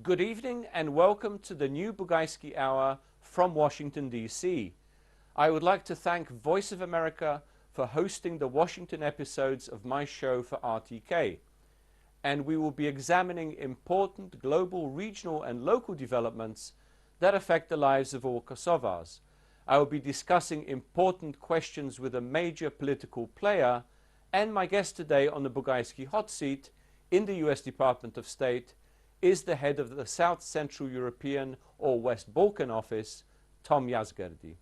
Good evening and welcome to the new BUGAJSKI Hour from Washington, D.C. I would like to thank Voice of America for hosting the Washington episodes of my show for RTK. And we will be examining important global, regional and local developments that affect the lives of all Kosovars. I will be discussing important questions with a major political player, and my guest today on the BUGAJSKI hot seat in the US Department of State is the head of the South Central European or West Balkan office, Tom Yazgerdi.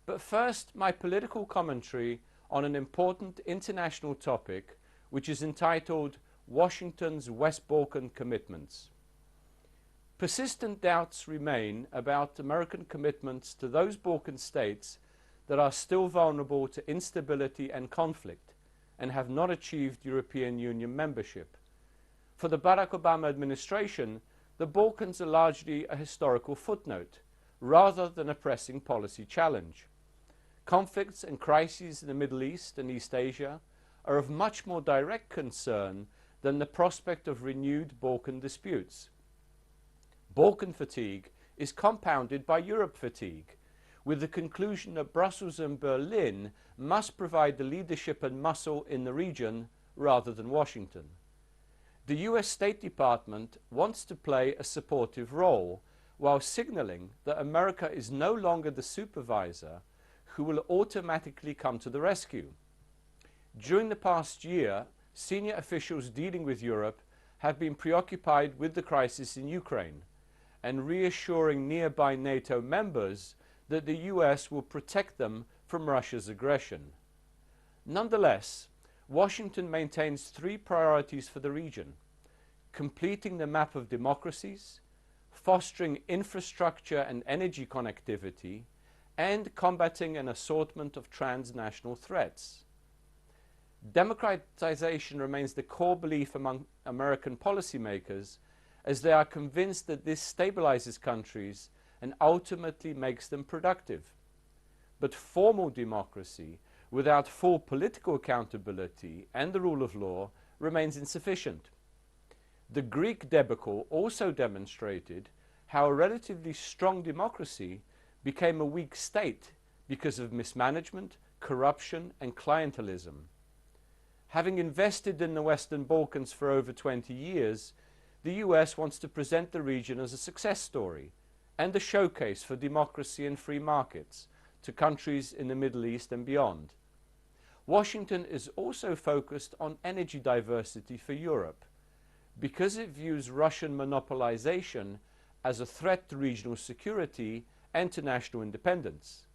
But first, my political commentary on an important international topic, which is entitled Washington's West Balkan Commitments. Persistent doubts remain about American commitments to those Balkan states that are still vulnerable to instability and conflict and have not achieved European Union membership. For the Barack Obama administration, the Balkans are largely a historical footnote, rather than a pressing policy challenge. Conflicts and crises in the Middle East and East Asia are of much more direct concern than the prospect of renewed Balkan disputes. Balkan fatigue is compounded by Europe fatigue, with the conclusion that Brussels and Berlin must provide the leadership and muscle in the region rather than Washington. The US State Department wants to play a supportive role while signaling that America is no longer the supervisor who will automatically come to the rescue. During the past year, senior officials dealing with Europe have been preoccupied with the crisis in Ukraine and reassuring nearby NATO members that the US will protect them from Russia's aggression. Nonetheless, Washington maintains three priorities for the region: completing the map of democracies, fostering infrastructure and energy connectivity, and combating an assortment of transnational threats. Democratization remains the core belief among American policymakers, as they are convinced that this stabilizes countries and ultimately makes them productive. But formal democracy, without full political accountability and the rule of law, remains insufficient. The Greek debacle also demonstrated how a relatively strong democracy became a weak state because of mismanagement, corruption and clientelism. Having invested in the Western Balkans for over 20 years, the US wants to present the region as a success story and a showcase for democracy and free markets to countries in the Middle East and beyond. Washington is also focused on energy diversity for Europe, because it views Russian monopolization as a threat to regional security and to national independence.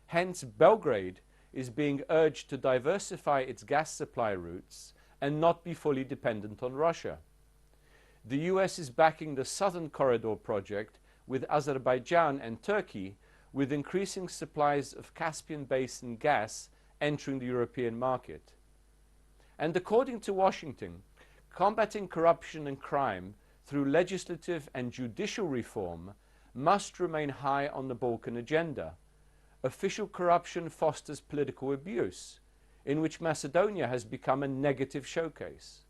Hence, Belgrade is being urged to diversify its gas supply routes and not be fully dependent on Russia. The US is backing the Southern Corridor project with Azerbaijan and Turkey, with increasing supplies of Caspian Basin gas entering the European market. And according to Washington, combating corruption and crime through legislative and judicial reform must remain high on the Balkan agenda. Official corruption fosters political abuse, in which Macedonia has become a negative showcase.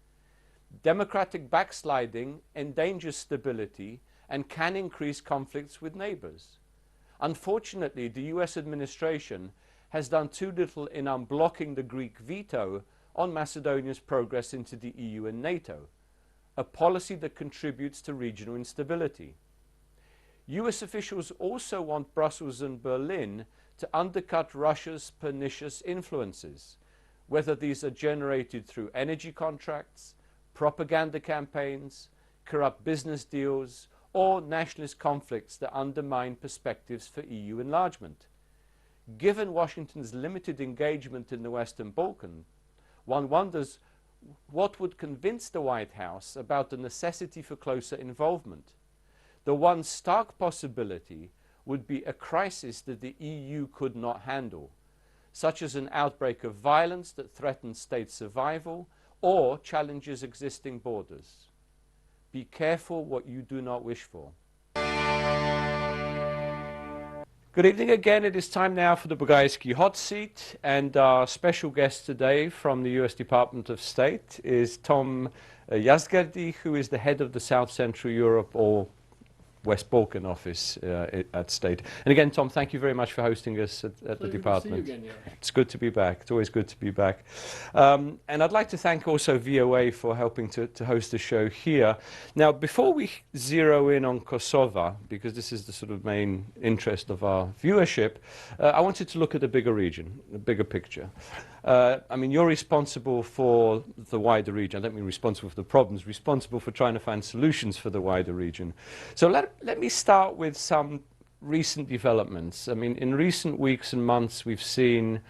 Democratic backsliding endangers stability and can increase conflicts with neighbors. Unfortunately, the US administration has done too little in unblocking the Greek veto on Macedonia's progress into the EU and NATO, a policy that contributes to regional instability. US officials also want Brussels and Berlin to undercut Russia's pernicious influences, whether these are generated through energy contracts, propaganda campaigns, corrupt business deals, or nationalist conflicts that undermine perspectives for EU enlargement. Given Washington's limited engagement in the Western Balkans, one wonders what would convince the White House about the necessity for closer involvement. The one stark possibility would be a crisis that the EU could not handle, such as an outbreak of violence that threatens state survival or challenges existing borders. Be careful what you do not wish for. Good evening again. It is time now for the BUGAJSKI Hot Seat, and our special guest today from the US Department of State is Tom Yazgardi, who is the head of the South Central Europe or West Balkan office at State. And again, Tom, thank you very much for hosting us at the department. To see you again, yeah. It's good to be back. It's always good to be back. And I'd like to thank also VOA for helping to host the show here. Now, before we zero in on Kosovo, because this is the sort of main interest of our viewership, I wanted to look at the bigger region, the bigger picture. I mean, you're responsible for the wider region. I don't mean responsible for the problems, responsible for trying to find solutions for the wider region. So let me start with some recent developments. I mean, in recent weeks and months, we've seen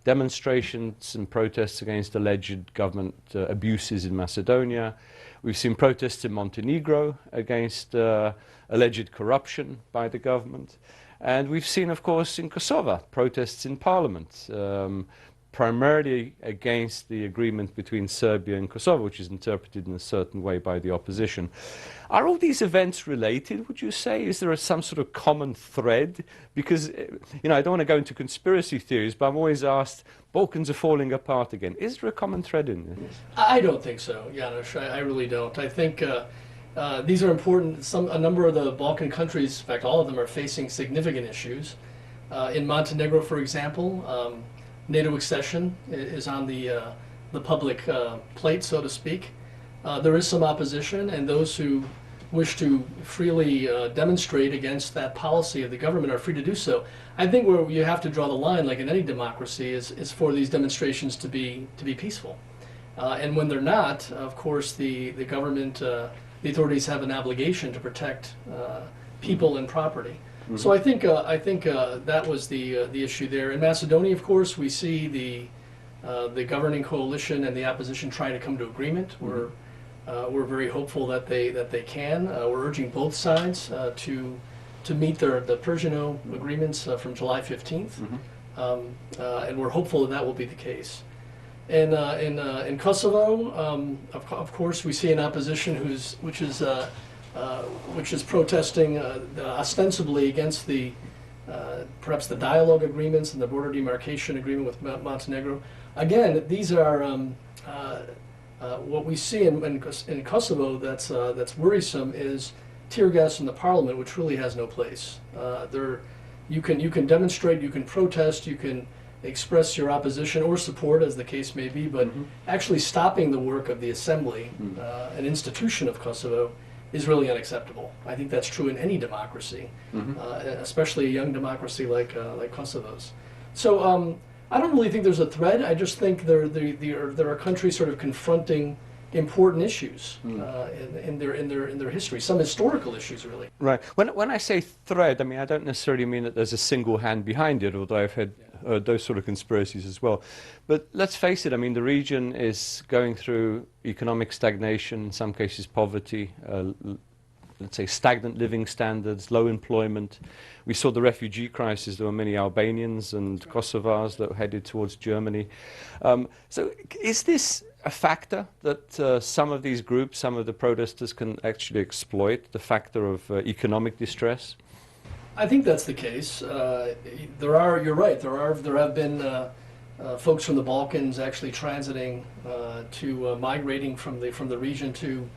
demonstrations and protests against alleged government abuses in Macedonia. We've seen protests in Montenegro against alleged corruption by the government. And we've seen, of course, in Kosovo, protests in parliament, primarily against the agreement between Serbia and Kosovo, which is interpreted in a certain way by the opposition. Are all these events related, would you say? Is there some sort of common thread? Because, you know, I don't want to go into conspiracy theories, but I'm always asked, Balkans are falling apart again. Is there a common thread in this? I don't think so, Janusz. I really don't. I think these are important. A number of the Balkan countries, in fact, all of them are facing significant issues. In Montenegro, for example, NATO accession is on the public plate, so to speak. There is some opposition, and those who wish to freely demonstrate against that policy of the government are free to do so. I think where you have to draw the line, like in any democracy, is for these demonstrations to be peaceful. And when they're not, of course, the government, the authorities have an obligation to protect people and property. Mm-hmm. So I think that was the issue there. In Macedonia, of course, we see the governing coalition and the opposition trying to come to agreement. Mm-hmm. We're very hopeful that they can. We're urging both sides to meet the Persiano agreements from July 15th, mm-hmm. And we're hopeful that will be the case. And in Kosovo, of course, we see an opposition which is protesting ostensibly against perhaps the dialogue agreements and the border demarcation agreement with Montenegro. Again, these are what we see in Kosovo that's worrisome is tear gas in the parliament, which really has no place. You can demonstrate, you can protest, you can express your opposition or support, as the case may be, but mm-hmm. actually stopping the work of the assembly, mm-hmm. An institution of Kosovo, is really unacceptable. I think that's true in any democracy, mm-hmm. Especially a young democracy like Kosovo's. So I don't really think there's a thread. I just think there are countries sort of confronting important issues in their history, some historical issues, really. Right. When I say thread, I mean I don't necessarily mean that there's a single hand behind it, although I've had those sort of conspiracies as well. But let's face it, I mean the region is going through economic stagnation, in some cases poverty, let's say stagnant living standards, low employment. We saw the refugee crisis. There were many Albanians and Kosovars that were headed towards Germany. So is this a factor that some of these groups, some of the protesters can actually exploit, the factor of economic distress? I think that's the case. You're right, there have been folks from the Balkans actually transiting migrating from the region to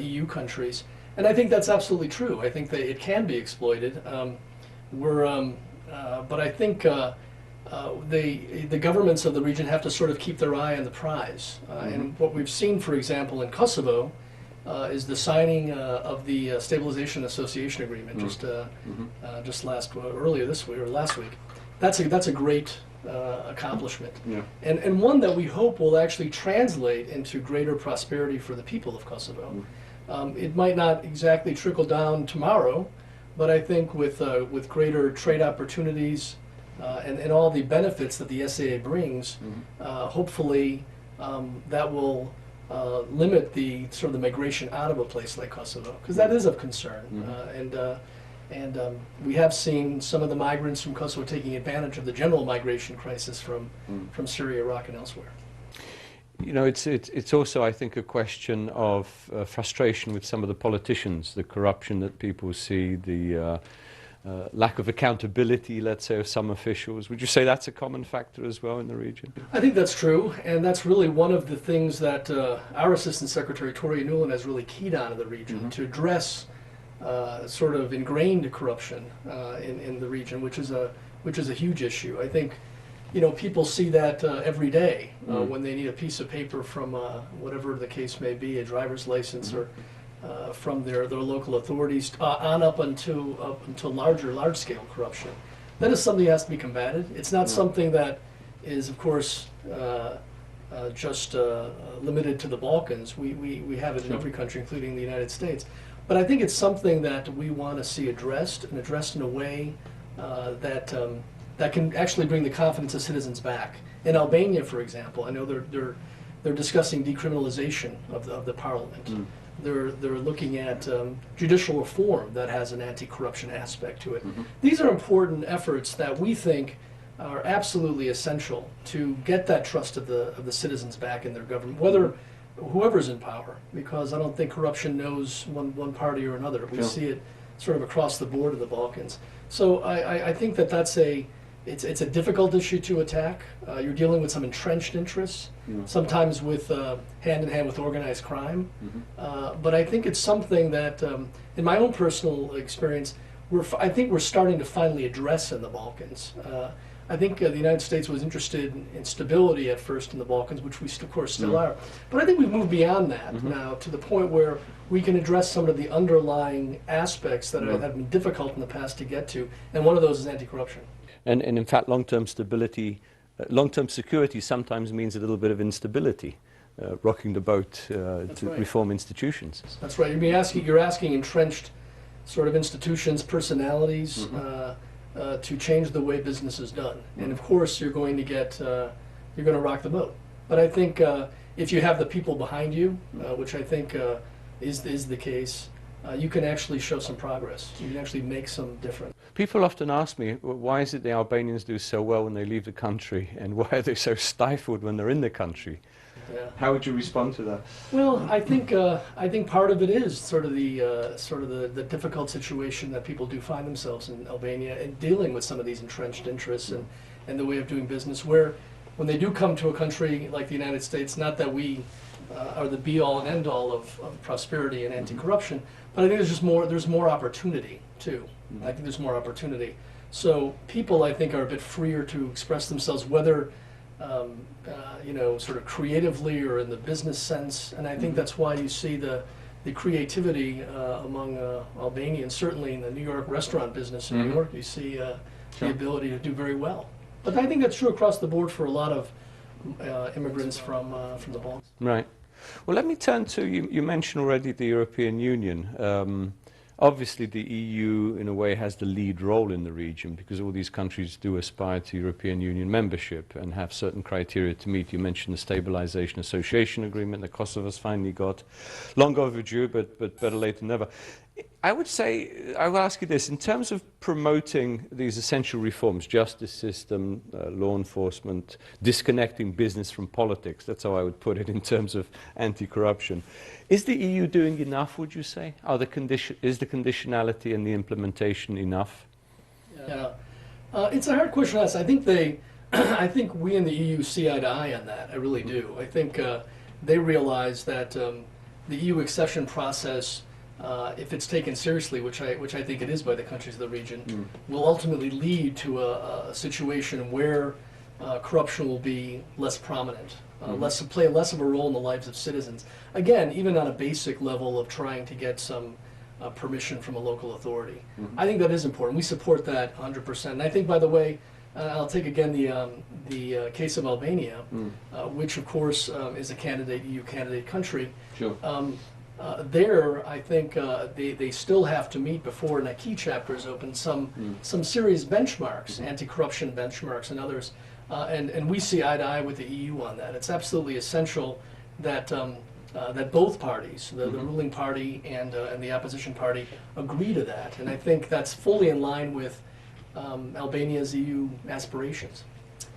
EU countries. And I think that's absolutely true. I think that it can be exploited. But I think the governments of the region have to sort of keep their eye on the prize. Mm-hmm. And what we've seen, for example, in Kosovo, is the signing of the Stabilization Association Agreement mm-hmm. Just earlier this week or last week. That's a great accomplishment, yeah. And one that we hope will actually translate into greater prosperity for the people of Kosovo. Mm-hmm. It might not exactly trickle down tomorrow, but I think with greater trade opportunities and all the benefits that the SAA brings, mm-hmm. Hopefully that will limit the migration out of a place like Kosovo, because that is of concern. Mm-hmm. And we have seen some of the migrants from Kosovo taking advantage of the general migration crisis from Syria, Iraq, and elsewhere. You know, it's also, I think, a question of frustration with some of the politicians, the corruption that people see, the lack of accountability, let's say, of some officials. Would you say that's a common factor as well in the region? I think that's true, and that's really one of the things that our Assistant Secretary, Toria Newland, has really keyed on in the region, to address sort of ingrained corruption in the region, which is a huge issue. I think, you know, people see that every day when they need a piece of paper from whatever the case may be, a driver's license or from their local authorities on up until large-scale corruption. That is something that has to be combated. It's not something that is, of course, just limited to the Balkans. We have it in every country, including the United States. But I think it's something that we want to see addressed, and addressed in a way that can actually bring the confidence of citizens back. In Albania, for example, I know they're discussing decriminalization of the parliament. They're looking at judicial reform that has an anti-corruption aspect to it. These are important efforts that we think are absolutely essential to get that trust of the citizens back in their government, whoever's in power, because I don't think corruption knows one party or another. We see it sort of across the board in the Balkans. So I think that's it's a difficult issue to attack. You're dealing with some entrenched interests, sometimes with hand in hand with organized crime. But I think it's something that, in my own personal experience, I think we're starting to finally address in the Balkans. I think the United States was interested in stability at first in the Balkans, which we of course still are. But I think we've moved beyond that now to the point where we can address some of the underlying aspects that have been difficult in the past to get to, and one of those is anti-corruption. And in fact, long-term stability, long-term security sometimes means a little bit of instability, rocking the boat to reform institutions. That's right. You're asking entrenched sort of institutions, personalities, to change the way business is done. And of course, you're going to rock the boat. But I think if you have the people behind you, which I think is the case, you can actually show some progress. You can actually make some difference. People often ask me, why is it the Albanians do so well when they leave the country, and why are they so stifled when they're in the country? Yeah. How would you respond to that? Well, I think part of it is sort of the difficult situation that people do find themselves in Albania, and dealing with some of these entrenched interests and the way of doing business, where when they do come to a country like the United States, not that we are the be-all and end-all of prosperity and anti-corruption, but I think there's more opportunity too. I think there's more opportunity. So people, I think, are a bit freer to express themselves, whether sort of creatively or in the business sense. And I think that's why you see the creativity among Albanians, certainly in the New York restaurant business in New York. You see the ability to do very well. But I think that's true across the board for a lot of immigrants from the Balkans. Right. Well, let me turn to, you mentioned already the European Union. Obviously, the EU, in a way, has the lead role in the region because all these countries do aspire to European Union membership and have certain criteria to meet. You mentioned the Stabilization Association Agreement that Kosovo's finally got. Long overdue, but better late than never. I would say, I will ask you this, in terms of promoting these essential reforms, justice system, law enforcement, disconnecting business from politics, that's how I would put it in terms of anti-corruption. Is the EU doing enough, would you say? Is the conditionality and the implementation enough? Yeah, it's a hard question to ask. I think we in the EU see eye to eye on that. I really do. I think they realize that the EU accession process, if it's taken seriously, which I think it is by the countries of the region, will ultimately lead to a situation where corruption will be less prominent, play less of a role in the lives of citizens. Again, even on a basic level of trying to get some permission from a local authority. I think that is important. We support that 100%. And I think, by the way, I'll take again the case of Albania, which of course is a EU candidate country. Sure. There, I think they still have to meet before an acquis chapter is open some serious benchmarks, anti-corruption benchmarks and others, and we see eye to eye with the EU on that. It's absolutely essential that that both parties, the ruling party and the opposition party, agree to that, and I think that's fully in line with Albania's EU aspirations.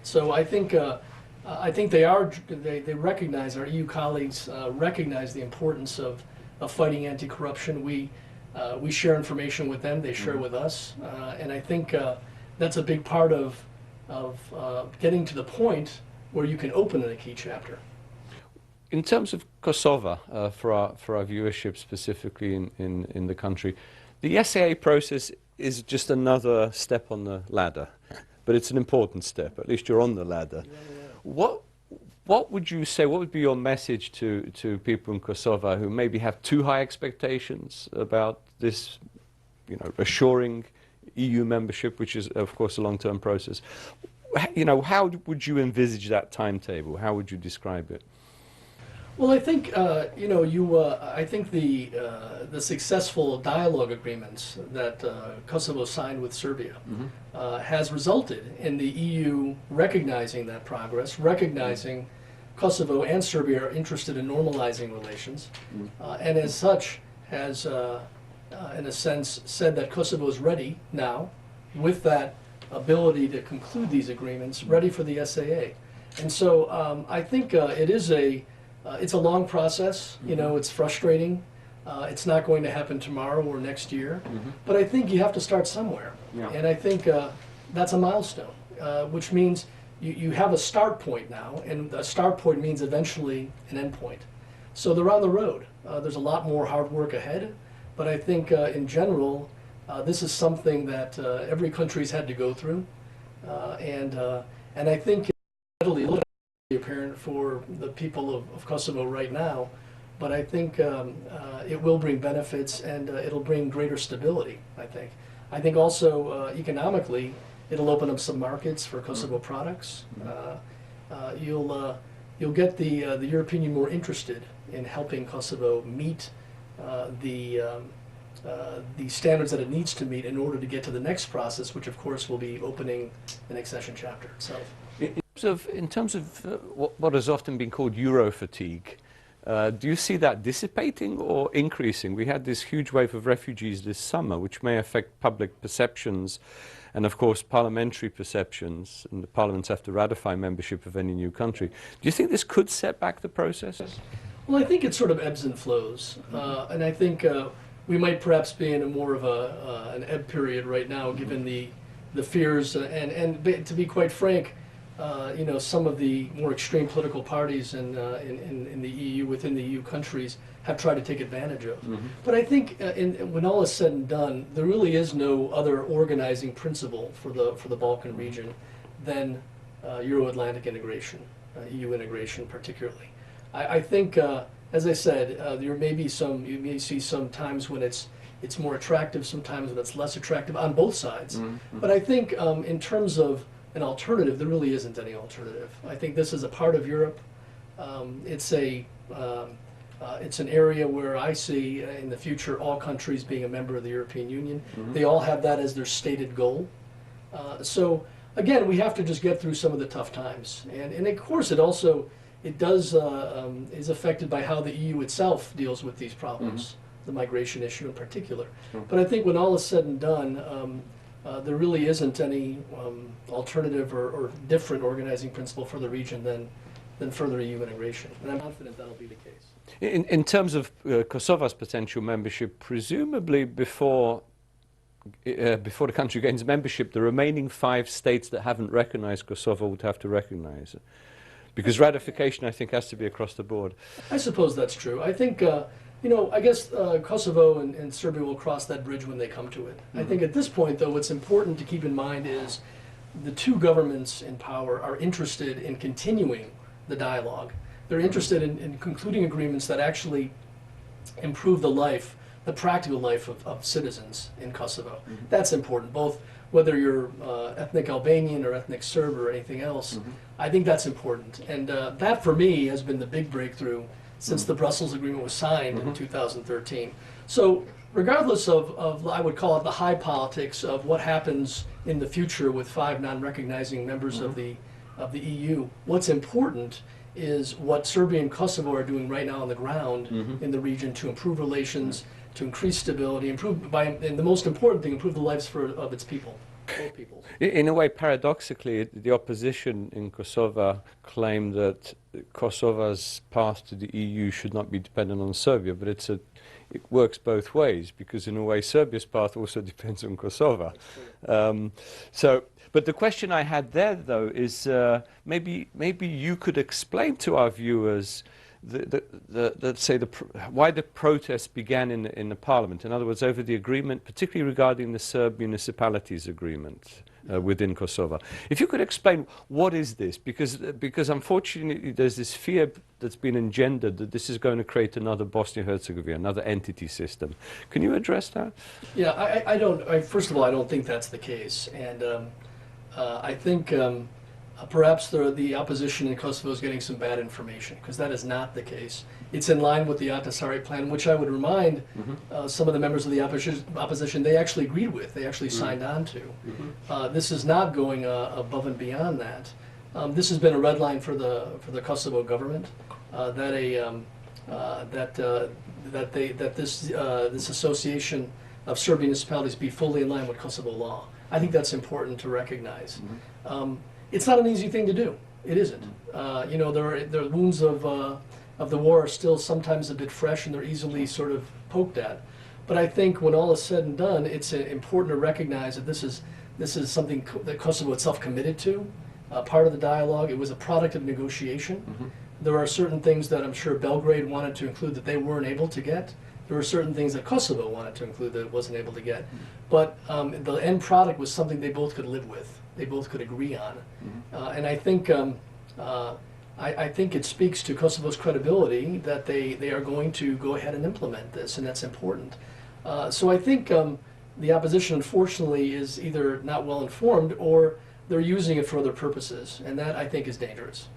So I think they recognize, our EU colleagues recognize the importance of fighting anti-corruption. We We share information with them, they share with us, and I think that's a big part of getting to the point where you can open a key chapter. In terms of Kosovo, for our viewership specifically in the country, the SAA process is just another step on the ladder, but it's an important step. At least you're on the ladder. What would you say? What would be your message to people in Kosovo who maybe have too high expectations about this, assuring EU membership, which is of course a long-term process? How would you envisage that timetable? How would you describe it? Well, I think I think the successful dialogue agreements that Kosovo signed with Serbia has resulted in the EU recognizing that progress, recognizing Kosovo and Serbia are interested in normalizing relations, and as such has, in a sense, said that Kosovo is ready now, with that ability to conclude these agreements, ready for the SAA. And so I think it is it's a long process. It's frustrating. It's not going to happen tomorrow or next year. But I think you have to start somewhere. Yeah. And I think that's a milestone, which means you have a start point now, and a start point means eventually an end point. So they're on the road. There's a lot more hard work ahead. But I think in general, this is something that every country's had to go through. And I think it's apparent for the people of Kosovo right now, but I think it will bring benefits, and it'll bring greater stability, I think also economically it'll open up some markets for Kosovo products. You'll get the European Union more interested in helping Kosovo meet the standards that it needs to meet in order to get to the next process, which of course will be opening an accession chapter itself. In terms of what has often been called Euro fatigue, do you see that dissipating or increasing? We had this huge wave of refugees this summer, which may affect public perceptions and, of course, parliamentary perceptions, and the parliaments have to ratify membership of any new country. Do you think this could set back the process? Well, I think it sort of ebbs and flows, and I think we might perhaps be in a more of an ebb period right now, given the fears, and to be quite frank, some of the more extreme political parties in the EU, within the EU countries, have tried to take advantage of. But I think when all is said and done, there really is no other organizing principle for the Balkan region than Euro-Atlantic integration, EU integration particularly. I think, as I said, you may see some times when it's more attractive, sometimes when it's less attractive on both sides. But I think in terms of an alternative, there really isn't any alternative. I think this is a part of Europe. It's an area where I see in the future all countries being a member of the European Union. They all have that as their stated goal. So again, we have to just get through some of the tough times, and of course it is affected by how the EU itself deals with these problems, the migration issue in particular. But I think when all is said and done, there really isn't any alternative or different organizing principle for the region than further EU integration, and I'm confident that'll be the case. In terms of Kosovo's potential membership, presumably before the country gains membership, the remaining 5 states that haven't recognized Kosovo would have to recognize it. Because ratification, I think, has to be across the board. I suppose that's true. I think, I guess Kosovo and Serbia will cross that bridge when they come to it. I think at this point, though, what's important to keep in mind is the two governments in power are interested in continuing the dialogue. They're interested in concluding agreements that actually improve the practical life of citizens in Kosovo. That's important, both whether you're ethnic Albanian or ethnic Serb or anything else. I think that's important. And that, for me, has been the big breakthrough since the Brussels Agreement was signed in 2013. So regardless of, I would call it the high politics of what happens in the future with 5 non-recognizing members of the EU, what's important is what Serbia and Kosovo are doing right now on the ground in the region to improve relations, to increase stability, and the most important thing, improve the lives of its people, both peoples. In a way, paradoxically, the opposition in Kosovo claimed that Kosovo's path to the EU should not be dependent on Serbia, but it's it works both ways, because in a way Serbia's path also depends on Kosovo. But the question I had there, though, is maybe you could explain to our viewers why the protests began in the parliament. In other words, over the agreement, particularly regarding the Serb municipalities agreement within Kosovo. If you could explain what is this, because unfortunately there's this fear that's been engendered that this is going to create another Bosnia-Herzegovina, another entity system. Can you address that? Yeah, first of all, I don't think that's the case, and I think perhaps the opposition in Kosovo is getting some bad information, because that is not the case. It's in line with the Ahtisaari plan, which I would remind some of the members of the opposition they actually agreed with, they actually signed on to. This is not going above and beyond that. This has been a red line for the Kosovo government, this association of Serb municipalities be fully in line with Kosovo law. I think that's important to recognize. It's not an easy thing to do. It isn't. You know, the wounds of the war are still sometimes a bit fresh, and they're easily sort of poked at. But I think when all is said and done, it's important to recognize that this is something that Kosovo itself committed to. Part of the dialogue. It was a product of negotiation. There are certain things that I'm sure Belgrade wanted to include that they weren't able to get. There were certain things that Kosovo wanted to include that it wasn't able to get. But the end product was something they both could live with. They both could agree on. And I think it speaks to Kosovo's credibility that they are going to go ahead and implement this, and that's important. So I think the opposition, unfortunately, is either not well informed or they're using it for other purposes, and that I think is dangerous.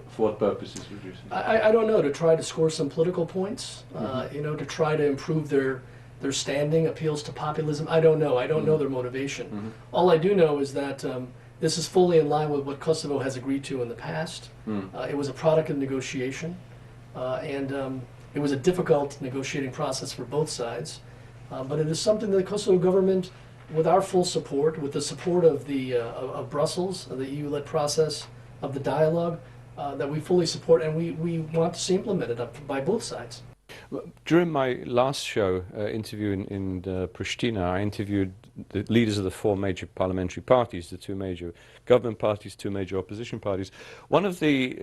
For what purposes would you say? I don't know, to try to score some political points, you know, to try to improve their standing, appeals to populism. I don't know. I don't know their motivation. All I do know is that this is fully in line with what Kosovo has agreed to in the past. It was a product of negotiation, and it was a difficult negotiating process for both sides. But it is something that the Kosovo government, with our full support, with the support of of Brussels, of the EU-led process, of the dialogue, that we fully support, and we want to see implemented by both sides. During my last show, interview in Pristina, I interviewed the leaders of the four major parliamentary parties, the two major government parties, two major opposition parties. One of the,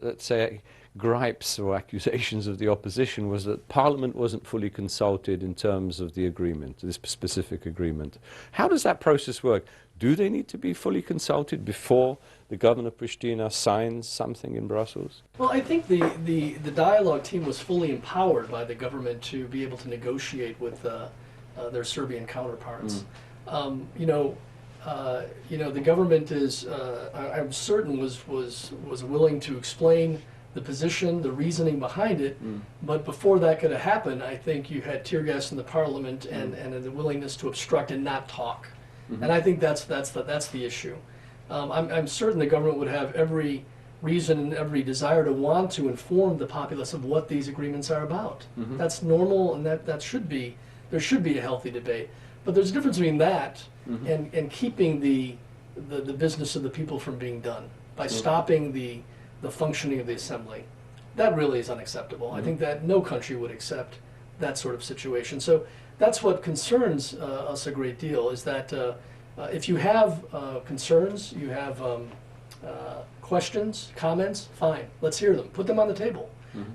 let's say, gripes or accusations of the opposition was that Parliament wasn't fully consulted in terms of the agreement, this specific agreement. How does that process work? Do they need to be fully consulted before the governor of Pristina signs something in Brussels? Well, I think the dialogue team was fully empowered by the government to be able to negotiate with their Serbian counterparts. You know, the government is, I'm certain, was willing to explain the position, the reasoning behind it, but before that could have happened, I think you had tear gas in the parliament and the willingness to obstruct and not talk. And I think that's the issue. I'm certain the government would have every reason and every desire to want to inform the populace of what these agreements are about. That's normal, and there should be a healthy debate. But there's a difference between that and keeping the business of the people from being done by stopping the functioning of the assembly. That really is unacceptable. I think that no country would accept that sort of situation. So that's what concerns us a great deal, is that if you have concerns, you have questions, comments, fine, let's hear them, put them on the table.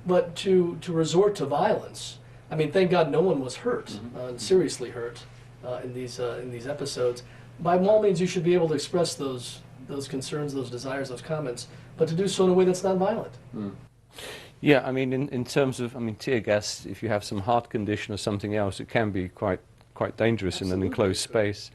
But to resort to violence, I mean, thank God no one was hurt, seriously hurt in these episodes. By all means, you should be able to express those concerns, those desires, those comments, but to do so in a way that's non-violent. Yeah, I mean, in terms of, I mean, tear gas, if you have some heart condition or something else, it can be quite dangerous. Absolutely. In an enclosed space.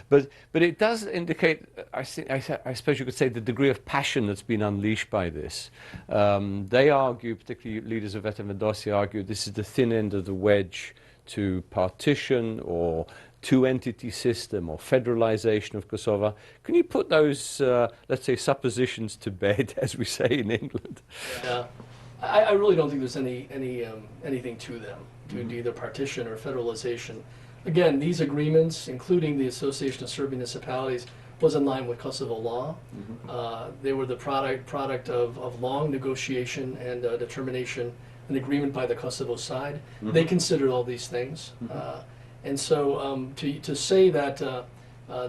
But it does indicate, I suppose you could say, the degree of passion that's been unleashed by this. They argue, particularly leaders of Vetevendosje argue, this is the thin end of the wedge to partition or two-entity system or federalization of Kosovo. Can you put those, let's say, suppositions to bed, as we say in England? Yeah, I really don't think there's anything to them, to either partition or federalization. Again, these agreements, including the Association of Serb Municipalities, was in line with Kosovo law. They were the product of long negotiation and determination an agreement by the Kosovo side. They considered all these things. And so to say that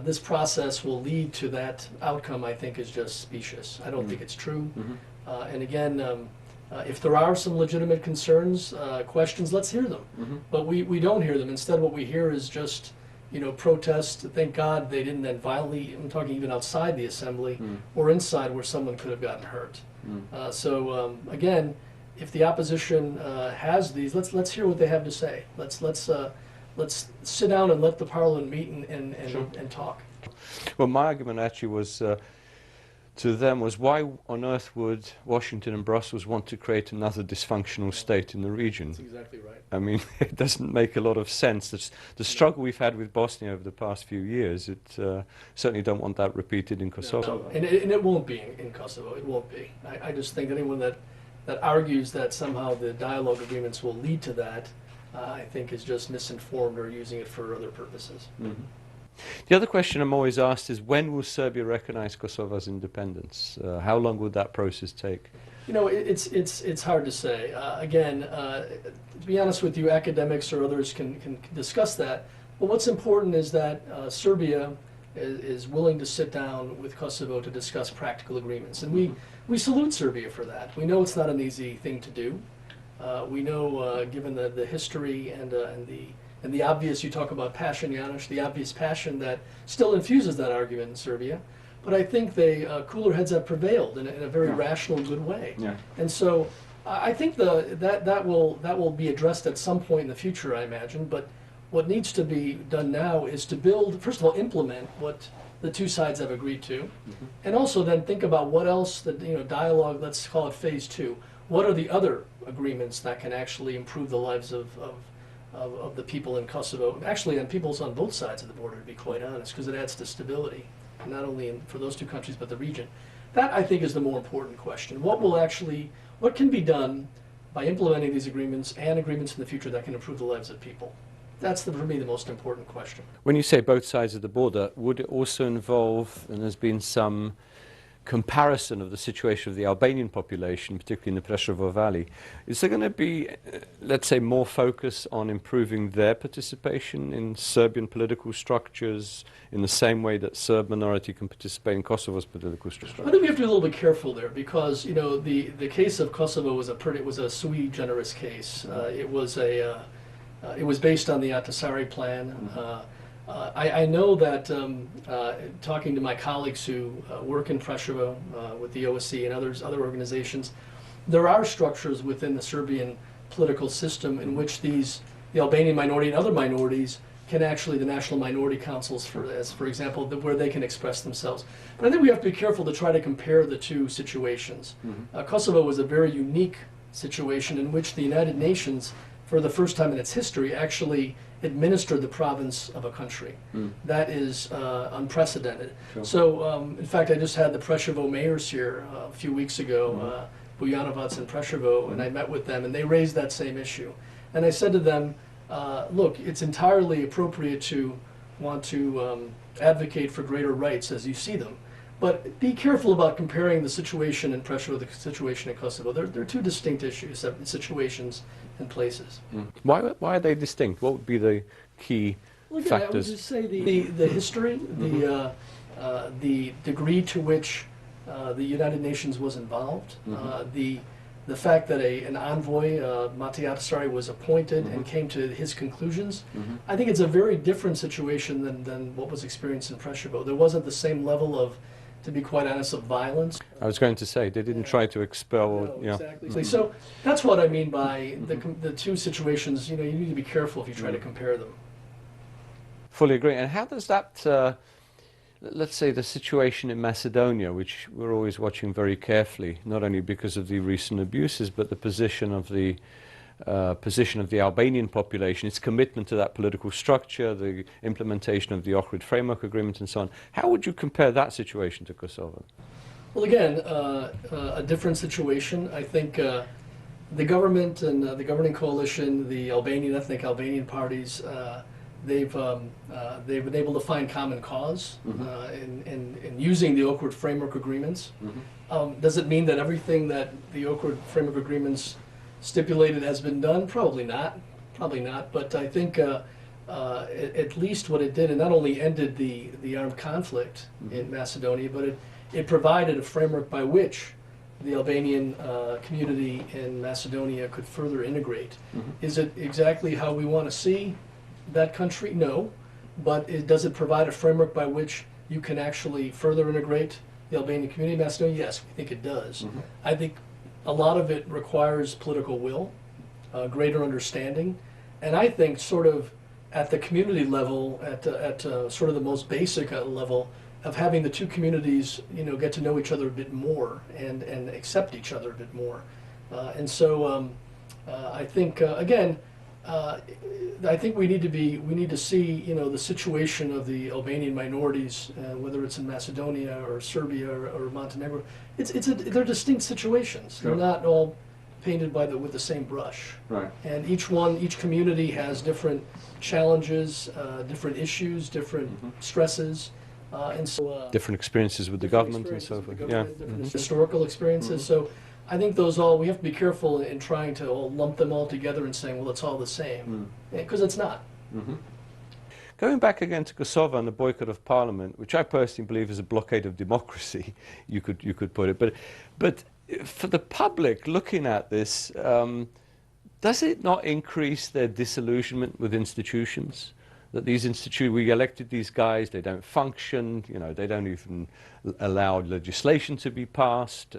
this process will lead to that outcome, I think, is just specious. I don't think it's true. And again, if there are some legitimate concerns, questions, let's hear them. But we don't hear them. Instead, what we hear is just, you know, protest. Thank God they didn't then violently, I'm talking even outside the assembly or inside where someone could have gotten hurt. So again, if the opposition has these, let's hear what they have to say. Let's sit down and let the parliament meet and talk. Well, my argument actually was to them was, why on earth would Washington and Brussels want to create another dysfunctional state in the region? That's exactly right. I mean, it doesn't make a lot of sense. The struggle we've had with Bosnia over the past few years, certainly don't want that repeated in Kosovo. No. And it won't be in Kosovo. It won't be. I just think anyone that argues that somehow the dialogue agreements will lead to that, I think is just misinformed or using it for other purposes. The other question I'm always asked is, when will Serbia recognize Kosovo's independence? How long would that process take? You know, it's hard to say. Again, to be honest with you, academics or others can discuss that. But what's important is that Serbia is willing to sit down with Kosovo to discuss practical agreements. And we salute Serbia for that. We know it's not an easy thing to do. We know, given the history and the obvious, you talk about passion, Janusz, the obvious passion that still infuses that argument in Serbia. But I think cooler heads have prevailed in a very rational, good way. And so I think that will be addressed at some point in the future, I imagine. But what needs to be done now is to build, first of all, implement what the two sides have agreed to, and also then think about what else dialogue. Let's call it phase 2. What are the other agreements that can actually improve the lives of the people in Kosovo? Actually, and peoples on both sides of the border, to be quite honest, because it adds to stability, not only for those two countries but the region. That, I think, is the more important question. What can be done by implementing these agreements and agreements in the future that can improve the lives of people? That's, for me, the most important question. When you say both sides of the border, would it also involve, and there's been some comparison of the situation of the Albanian population, particularly in the Preševo Valley, is there going to be, let's say, more focus on improving their participation in Serbian political structures in the same way that Serb minority can participate in Kosovo's political structure? I think we have to be a little bit careful there, because the case of Kosovo was a sui generis case. It was based on the Ahtisaari plan. I know that talking to my colleagues who work in Preševo with the OSCE and other organizations, there are structures within the Serbian political system in which the Albanian minority and other minorities can actually, the national minority councils, for example, where they can express themselves. But I think we have to be careful to try to compare the two situations. Kosovo was a very unique situation in which the United Nations, for the first time in its history, actually administered the province of a country. That is unprecedented. Sure. So, in fact, I just had the Preševo mayors here a few weeks ago, Bujanovac and Preševo, and I met with them, and they raised that same issue. And I said to them, look, it's entirely appropriate to want to advocate for greater rights as you see them. But be careful about comparing the situation in Preševo with the situation in Kosovo. They're two distinct issues, situations and places. Why are they distinct? What would be the key factors? I would just say the history, the degree to which the United Nations was involved, the fact that an envoy, Mati Ahtisaari, was appointed and came to his conclusions. I think it's a very different situation than what was experienced in Preševo. There wasn't the same level of, to be quite honest, of violence. I was going to say, they didn't try to expel. No, exactly. So that's what I mean by the two situations. You need to be careful if you try to compare them. Fully agree. And how does that, let's say, the situation in Macedonia, which we're always watching very carefully, not only because of the recent abuses, but the position of the Albanian population, its commitment to that political structure, the implementation of the Ohrid Framework Agreement and so on. How would you compare that situation to Kosovo? Well, again, a different situation. I think the government and the governing coalition, the ethnic Albanian parties, they've been able to find common cause in using the Ohrid Framework Agreements. Does it mean that everything that the Ohrid Framework Agreements stipulated has been done? Probably not. Probably not. But I think at least what it did, it not only ended the armed conflict in Macedonia, but it provided a framework by which the Albanian community in Macedonia could further integrate. Is it exactly how we want to see that country? No. But does it provide a framework by which you can actually further integrate the Albanian community in Macedonia? Yes, we think it does. I think a lot of it requires political will, greater understanding, and I think sort of at the community level, at sort of the most basic level, of having the two communities, get to know each other a bit more and accept each other a bit more. And so I think again, I think we need to see the situation of the Albanian minorities, whether it's in Macedonia or Serbia or Montenegro. They're distinct situations. Sure. They're not all painted with the same brush. Right. And each community has different challenges, different issues, different stresses. And so different experiences with the government and so forth. Different historical experiences. So I think we have to be careful in trying to lump them all together and saying, well, it's all the same, because it's not. Going back again to Kosovo and the boycott of parliament, which I personally believe is a blockade of democracy, you could put it, but for the public looking at this, does it not increase their disillusionment with institutions? That these institutions, we elected these guys, they don't function, they don't even allow legislation to be passed.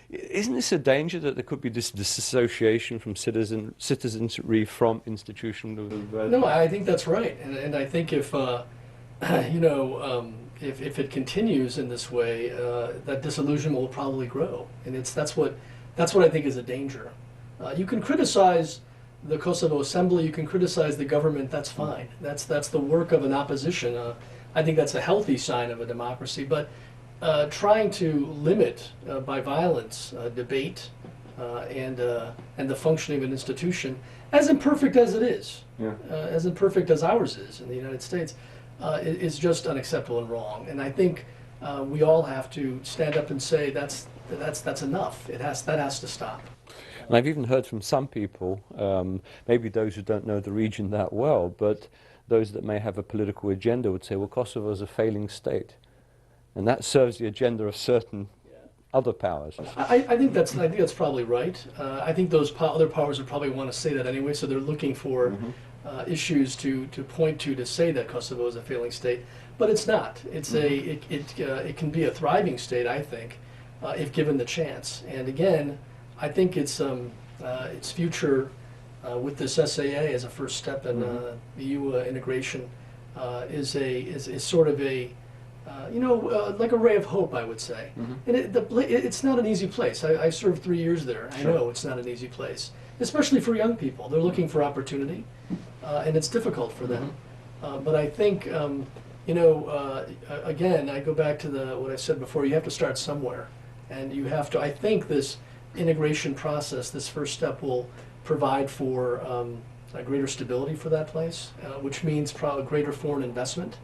Isn't this a danger that there could be this disassociation from citizenry from institutional? No, I think that's right, and I think if if it continues in this way, that disillusionment will probably grow, and that's what I think is a danger. You can criticize the Kosovo Assembly, you can criticize the government, that's fine. That's the work of an opposition. I think that's a healthy sign of a democracy, but trying to limit by violence debate and the functioning of an institution, as imperfect as it is, as imperfect as ours is in the United States, is just unacceptable and wrong. And I think we all have to stand up and say that's enough. That has to stop. And I've even heard from some people, maybe those who don't know the region that well, but those that may have a political agenda would say, well, Kosovo is a failing state. And that serves the agenda of certain other powers. I think that's probably right. I think those other powers would probably want to say that anyway, so they're looking for issues to point to say that Kosovo is a failing state. But it's not. It's it can be a thriving state, I think, if given the chance. And again, I think its future with this SAA as a first step in EU integration is sort of a like a ray of hope, I would say. And it's not an easy place. I served 3 years there. I know it's not an easy place, especially for young people. They're looking for opportunity, and it's difficult for them. But I think again, I go back to what I said before. You have to start somewhere, and you have to. I think this integration process, this first step, will provide for a greater stability for that place, which means probably greater foreign investment.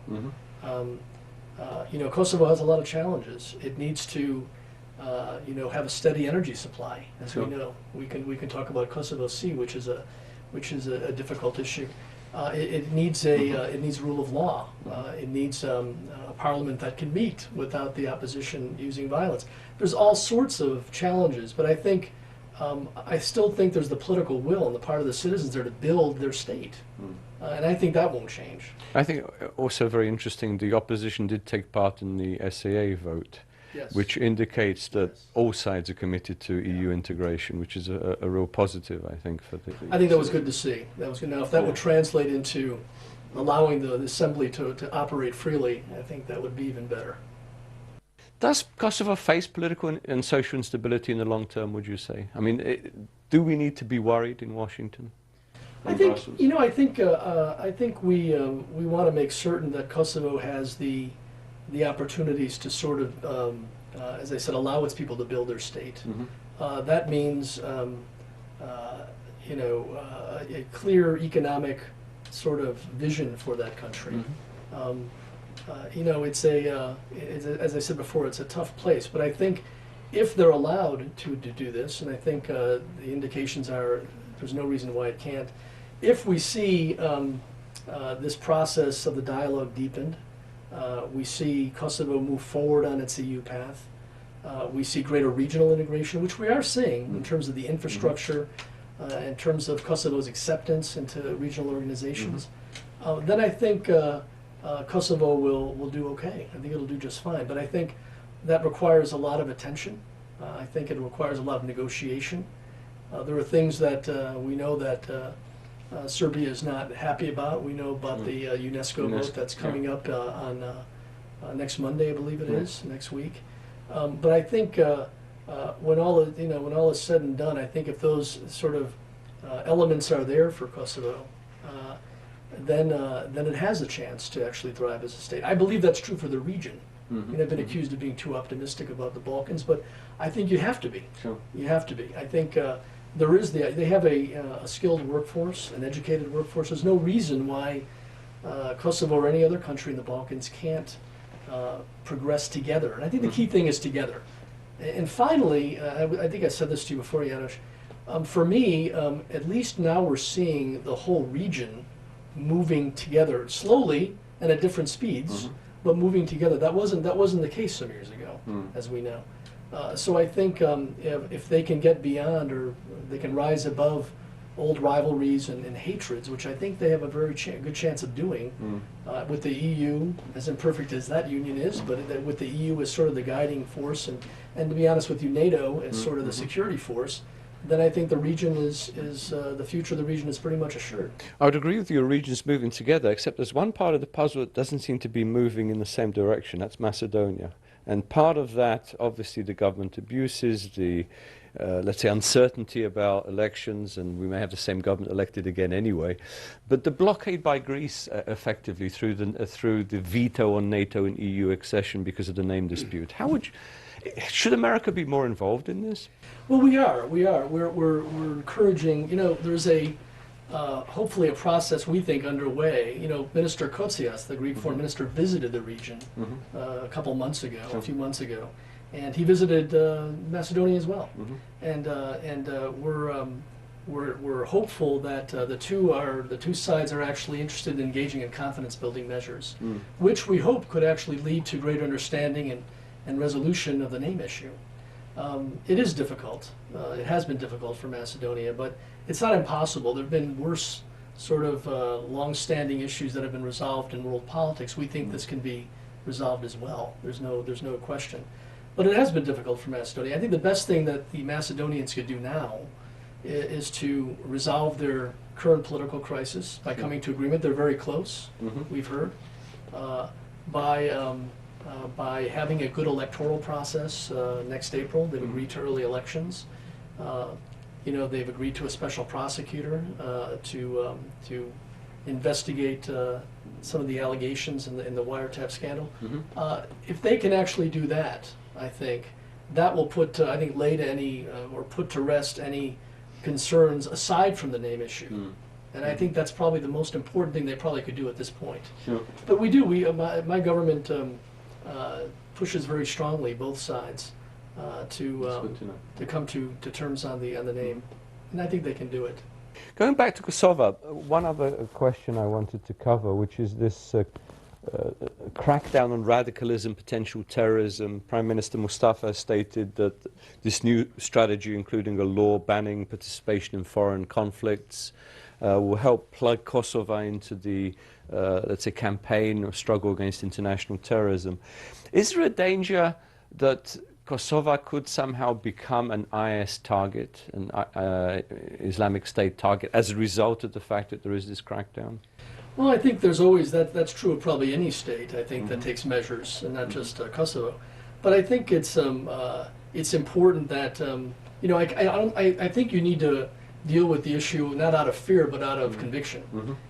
Kosovo has a lot of challenges. It needs to have a steady energy supply, as we know. We can talk about Kosovo Sea, which is a difficult issue. It needs rule of law. It needs a parliament that can meet without the opposition using violence. There's all sorts of challenges, but I still think there's the political will on the part of the citizens there to build their state, and I think that won't change. I think also very interesting, the opposition did take part in the SAA vote, which indicates that all sides are committed to EU integration, which is a real positive, I think, for the... I think that was good to see. That was good. Now, if that would translate into allowing the assembly to operate freely, I think that would be even better. Does Kosovo face political and social instability in the long term, would you say? I mean, do we need to be worried in Washington? I think, I think we want to make certain that Kosovo has the opportunities to sort of, as I said, allow its people to build their state. That means, a clear economic sort of vision for that country. It's as I said before, it's a tough place, but I think if they're allowed to do this, and I think the indications are there's no reason why it can't, if we see this process of the dialogue deepened, we see Kosovo move forward on its EU path, we see greater regional integration, which we are seeing in terms of the infrastructure, in terms of Kosovo's acceptance into regional organizations, then I think Kosovo will do okay. I think it'll do just fine. But I think that requires a lot of attention. I think it requires a lot of negotiation. There are things that we know that Serbia is not happy about. We know about the UNESCO vote that's coming up on next Monday, I believe it is, next week. But I think when all is said and done, I think if those sort of elements are there for Kosovo, then it has a chance to actually thrive as a state. I believe that's true for the region. I mean, I've been accused of being too optimistic about the Balkans, but I think you have to be. Sure. You have to be. I think they have a skilled workforce, an educated workforce. There's no reason why Kosovo or any other country in the Balkans can't progress together. And I think the key thing is together. And finally, I think I said this to you before, Janusz, for me, at least now we're seeing the whole region moving together slowly and at different speeds, but moving together. That wasn't the case some years ago, as we know. So I think if they can get beyond, or they can rise above old rivalries and hatreds, which I think they have a very good chance of doing, with the EU, as imperfect as that union is, but with the EU as sort of the guiding force, and to be honest with you, NATO as sort of the security force, then I think the region the future of the region is pretty much assured. I would agree with you, regions moving together, except there's one part of the puzzle that doesn't seem to be moving in the same direction. That's Macedonia. And part of that, obviously, the government abuses, the, let's say, uncertainty about elections, and we may have the same government elected again anyway. But the blockade by Greece, effectively, through the veto on NATO and EU accession because of the name dispute. Should America be more involved in this? Well, we are. We're encouraging. There's hopefully a process we think underway. Minister Kotsias, the Greek foreign minister, visited the region a few months ago, and he visited Macedonia as well. And we're hopeful that the two sides are actually interested in engaging in confidence-building measures, which we hope could actually lead to greater understanding and resolution of the name issue. It is difficult. It has been difficult for Macedonia, but it's not impossible. There have been worse sort of long-standing issues that have been resolved in world politics. We think this can be resolved as well. There's no question. But it has been difficult for Macedonia. I think the best thing that the Macedonians could do now is to resolve their current political crisis by coming to agreement. They're very close, we've heard, by having a good electoral process next April. They've agreed to early elections. They've agreed to a special prosecutor to investigate some of the allegations in the wiretap scandal. If they can actually do that, I think that will lay to any or put to rest any concerns aside from the name issue. And I think that's probably the most important thing they probably could do at this point. Sure. But my government pushes very strongly both sides to come to terms on the name, and I think they can do it. Going back to Kosovo, one other question I wanted to cover, which is this crackdown on radicalism, potential terrorism. Prime Minister Mustafa stated that this new strategy, including a law banning participation in foreign conflicts, will help plug Kosovo into the, let's say, campaign or struggle against international terrorism. Is there a danger that Kosovo could somehow become an IS target, an Islamic State target, as a result of the fact that there is this crackdown? Well, I think there's always that's true of probably any state, I think, that takes measures, and not just Kosovo. But I think it's important that I think you need to deal with the issue not out of fear but out of conviction.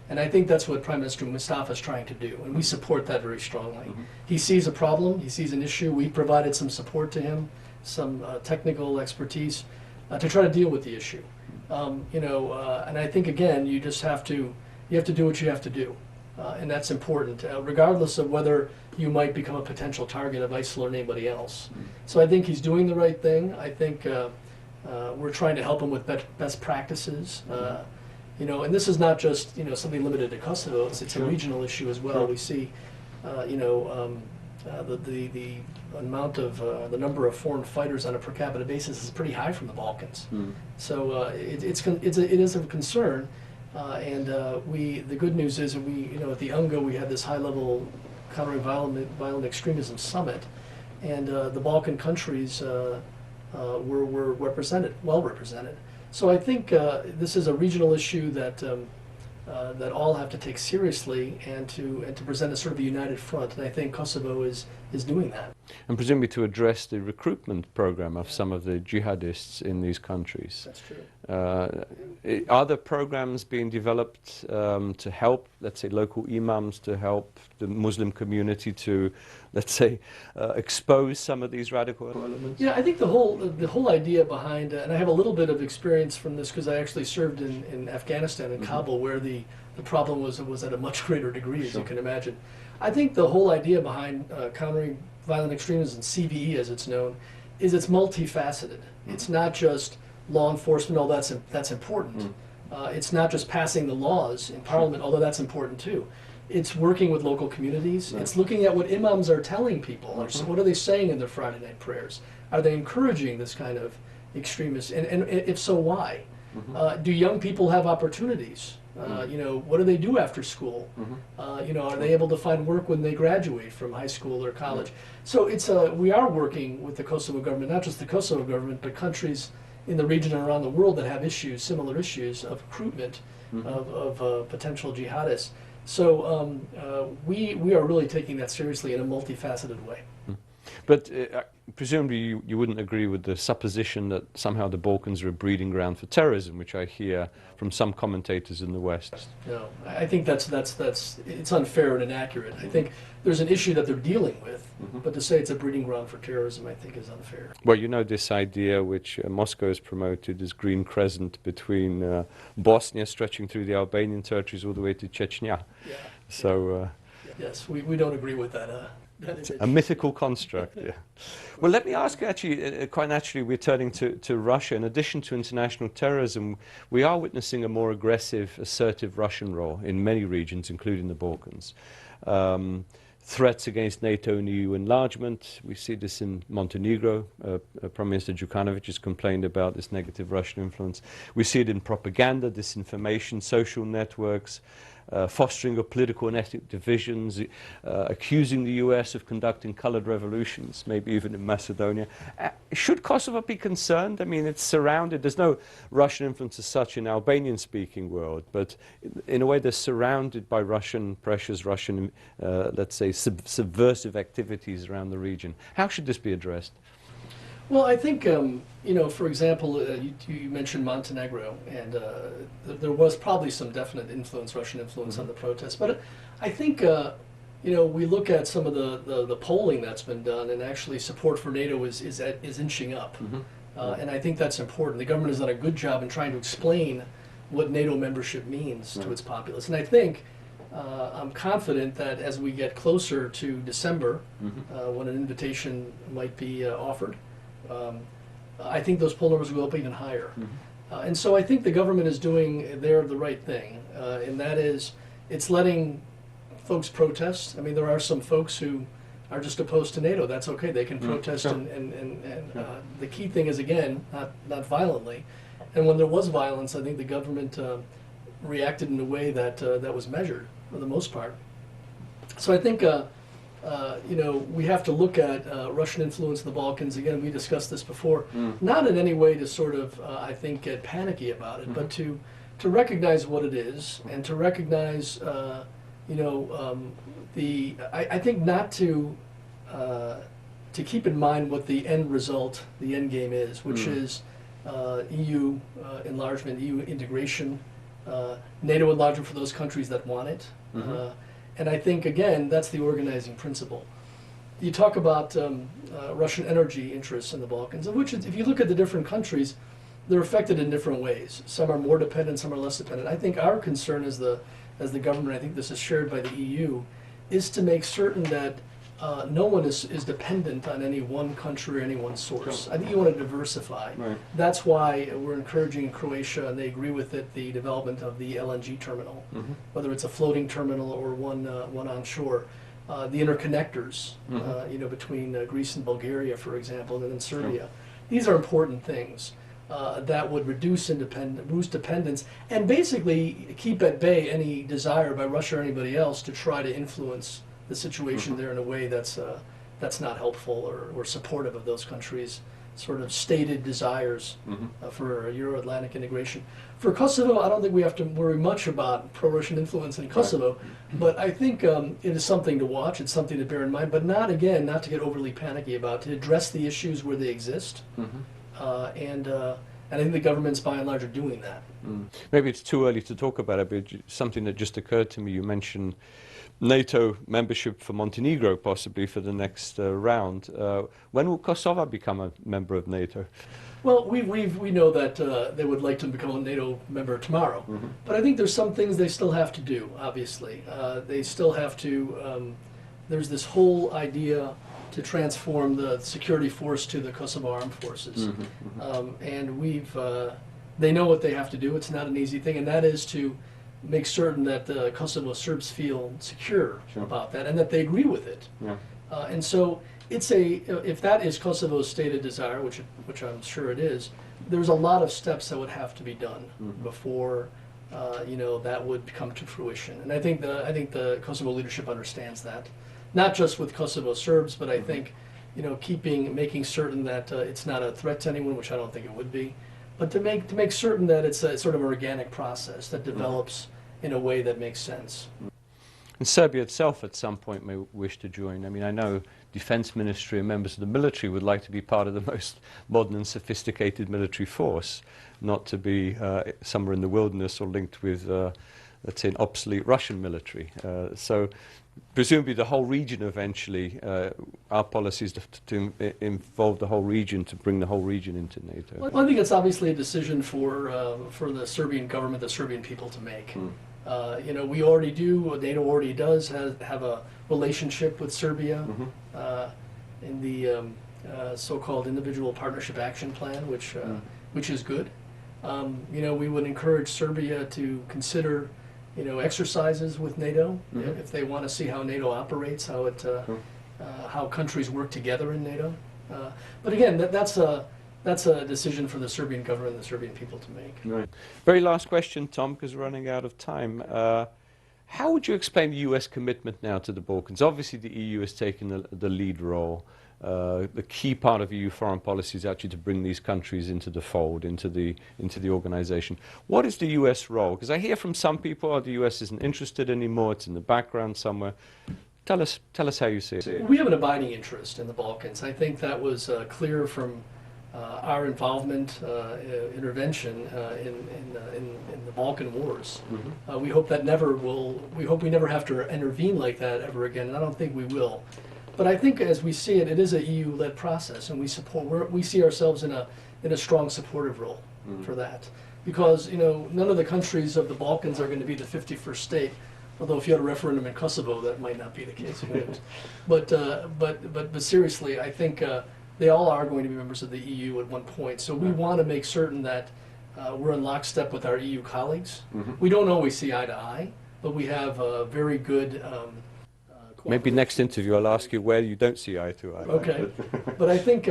And I think that's what Prime Minister Mustafa is trying to do, and we support that very strongly. He sees a problem, he sees an issue. We provided some support to him, some technical expertise to try to deal with the issue. And I think, again, you have to do what you have to do, and that's important, regardless of whether you might become a potential target of ISIL or anybody else. So I think he's doing the right thing. I think we're trying to help him with best practices. You know, and this is not just, you know, something limited to Kosovo. It's a regional issue as well. We see, you know, the amount of the number of foreign fighters on a per capita basis is pretty high from the Balkans. So it is of concern. And the good news is that you know, at the UNGA we had this high-level countering violent extremism summit, and the Balkan countries were represented, well represented. So I think this is a regional issue that that all have to take seriously and to present a sort of a united front. And I think Kosovo is doing that. And presumably to address the recruitment program of some of the jihadists in these countries. That's true. Are there programs being developed to help, let's say, local imams, to help the Muslim community to, let's say, expose some of these radical elements? Yeah, I think the whole idea behind, and I have a little bit of experience from this because I actually served in Afghanistan, in Kabul, where the problem was at a much greater degree, as you can imagine. I think the whole idea behind countering violent extremism, CVE as it's known, is it's multifaceted. It's not just law enforcement, although that's important. It's not just passing the laws in Parliament, although that's important too. It's working with local communities. It's looking at what imams are telling people. What are they saying in their Friday night prayers? Are they encouraging this kind of extremist? And if so, why? Do young people have opportunities? You know, what do they do after school? You know, are they able to find work when they graduate from high school or college? So we are working with the Kosovo government, not just the Kosovo government, but countries in the region and around the world that have issues, similar issues of recruitment of potential jihadists. So we are really taking that seriously in a multifaceted way. But presumably you wouldn't agree with the supposition that somehow the Balkans are a breeding ground for terrorism, which I hear from some commentators in the West. No, I think it's unfair and inaccurate. I think there's an issue that they're dealing with, but to say it's a breeding ground for terrorism, I think, is unfair. Well, you know this idea which Moscow has promoted as Green Crescent between Bosnia stretching through the Albanian territories all the way to Chechnya. Yeah. So yes, we don't agree with that. A mythical construct, yeah. Well, let me ask you, actually, quite naturally, we're turning to Russia. In addition to international terrorism, we are witnessing a more aggressive, assertive Russian role in many regions, including the Balkans. Threats against NATO and EU enlargement. We see this in Montenegro. Prime Minister Djukanovic has complained about this negative Russian influence. We see it in propaganda, disinformation, social networks, fostering of political and ethnic divisions, accusing the US of conducting colored revolutions, maybe even in Macedonia. Should Kosovo be concerned? I mean, it's surrounded. There's no Russian influence as such in Albanian-speaking world, but in a way they're surrounded by Russian pressures, Russian, let's say, subversive activities around the region. How should this be addressed? Well, I think, you know, for example, you mentioned Montenegro, and there was probably some definite influence, Russian influence on the protests. But I think, you know, we look at some of the polling that's been done, and actually support for NATO is inching up. And I think that's important. The government has done a good job in trying to explain what NATO membership means to its populace. And I think, I'm confident that as we get closer to December, when an invitation might be offered, I think those poll numbers will go up even higher. And so I think the government is doing the right thing, and that is it's letting folks protest. I mean, there are some folks who are just opposed to NATO. That's okay. They can protest, and the key thing is, again, not violently. And when there was violence, I think the government reacted in a way that was measured for the most part. So I think you know, we have to look at Russian influence in the Balkans. Again, we discussed this before. Not in any way to sort of, I think, get panicky about it, but to recognize what it is and to recognize, you know, I think not to keep in mind what the end result, the end game is, which is EU enlargement, EU integration, NATO enlargement for those countries that want it. And I think, again, that's the organizing principle. You talk about Russian energy interests in the Balkans, of which, if you look at the different countries, they're affected in different ways. Some are more dependent, some are less dependent. I think our concern as the government, I think this is shared by the EU, is to make certain that no one is dependent on any one country or any one source. I think you want to diversify. Right. That's why we're encouraging Croatia, and they agree with it, the development of the LNG terminal, whether it's a floating terminal or one onshore. The interconnectors, between Greece and Bulgaria, for example, and then Serbia. These are important things that would reduce dependence, and basically keep at bay any desire by Russia or anybody else to try to influence the situation there in a way that's not helpful or supportive of those countries' sort of stated desires for Euro-Atlantic integration. For Kosovo, I don't think we have to worry much about pro-Russian influence in Kosovo, but I think it is something to watch, it's something to bear in mind, but not to get overly panicky about, to address the issues where they exist, and I think the governments by and large are doing that. Maybe it's too early to talk about it, but something that just occurred to me, you mentioned NATO membership for Montenegro, possibly for the next round. When will Kosovo become a member of NATO? Well, we know that they would like to become a NATO member tomorrow, but I think there's some things they still have to do, obviously. They still have to, there's this whole idea to transform the security force to the Kosovo Armed Forces. And they know what they have to do. It's not an easy thing, and that is to make certain that the Kosovo Serbs feel secure about that and that they agree with it. And so if that is Kosovo's stated desire, which I'm sure it is, there's a lot of steps that would have to be done before that would come to fruition. And I think the Kosovo leadership understands that, not just with Kosovo Serbs, but I think making certain that it's not a threat to anyone, which I don't think it would be, but to make certain that it's a sort of organic process that develops in a way that makes sense. And Serbia itself at some point may wish to join. I mean, I know Defense Ministry and members of the military would like to be part of the most modern and sophisticated military force, not to be somewhere in the wilderness or linked with, let's say, an obsolete Russian military. So presumably the whole region eventually, our policy is to involve the whole region, to bring the whole region into NATO. Well, I think it's obviously a decision for the Serbian government, the Serbian people to make. We already do, NATO already does have a relationship with Serbia in the so-called Individual Partnership Action Plan, which is good. We would encourage Serbia to consider exercises with NATO if they want to see how NATO operates, how countries work together in NATO. But again, that's a decision for the Serbian government and the Serbian people to make. Right. Very last question, Tom, because we're running out of time. How would you explain the US commitment now to the Balkans? Obviously, the EU has taken the lead role. The key part of EU foreign policy is actually to bring these countries into the fold, into the organization. What is the US role? Because I hear from some people, the US isn't interested anymore, it's in the background somewhere. Tell us how you see it. We have an abiding interest in the Balkans. I think that was clear from our involvement, intervention in the Balkan Wars. We hope we never have to intervene like that ever again, and I don't think we will. But I think as we see it, it is an EU-led process, and we see ourselves in a strong supportive role for that. Because none of the countries of the Balkans are going to be the 51st state. Although if you had a referendum in Kosovo, that might not be the case. But seriously, I think they all are going to be members of the EU at one point. So we want to make certain that we're in lockstep with our EU colleagues. We don't always see eye to eye, but we have a very good. Maybe next interview I'll ask you where you don't see eye to eye. Okay, but I think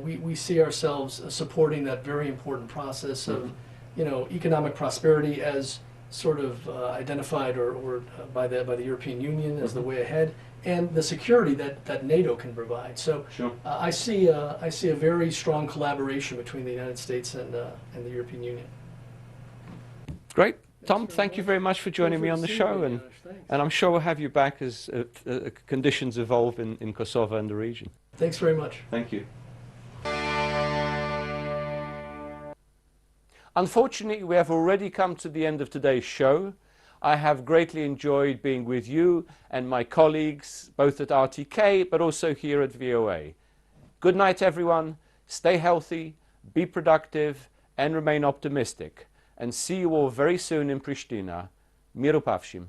we see ourselves supporting that very important process of economic prosperity as sort of identified or by the European Union as the way ahead, and the security that NATO can provide. So I see a very strong collaboration between the United States and the European Union. Great. Tom, thank you very much for joining me on the show, and I'm sure we'll have you back as conditions evolve in Kosovo and the region. Thanks very much. Thank you. Unfortunately, we have already come to the end of today's show. I have greatly enjoyed being with you and my colleagues, both at RTK, but also here at VOA. Good night, everyone. Stay healthy, be productive, and remain optimistic. And see you all very soon in Pristina. Miru Pavshim.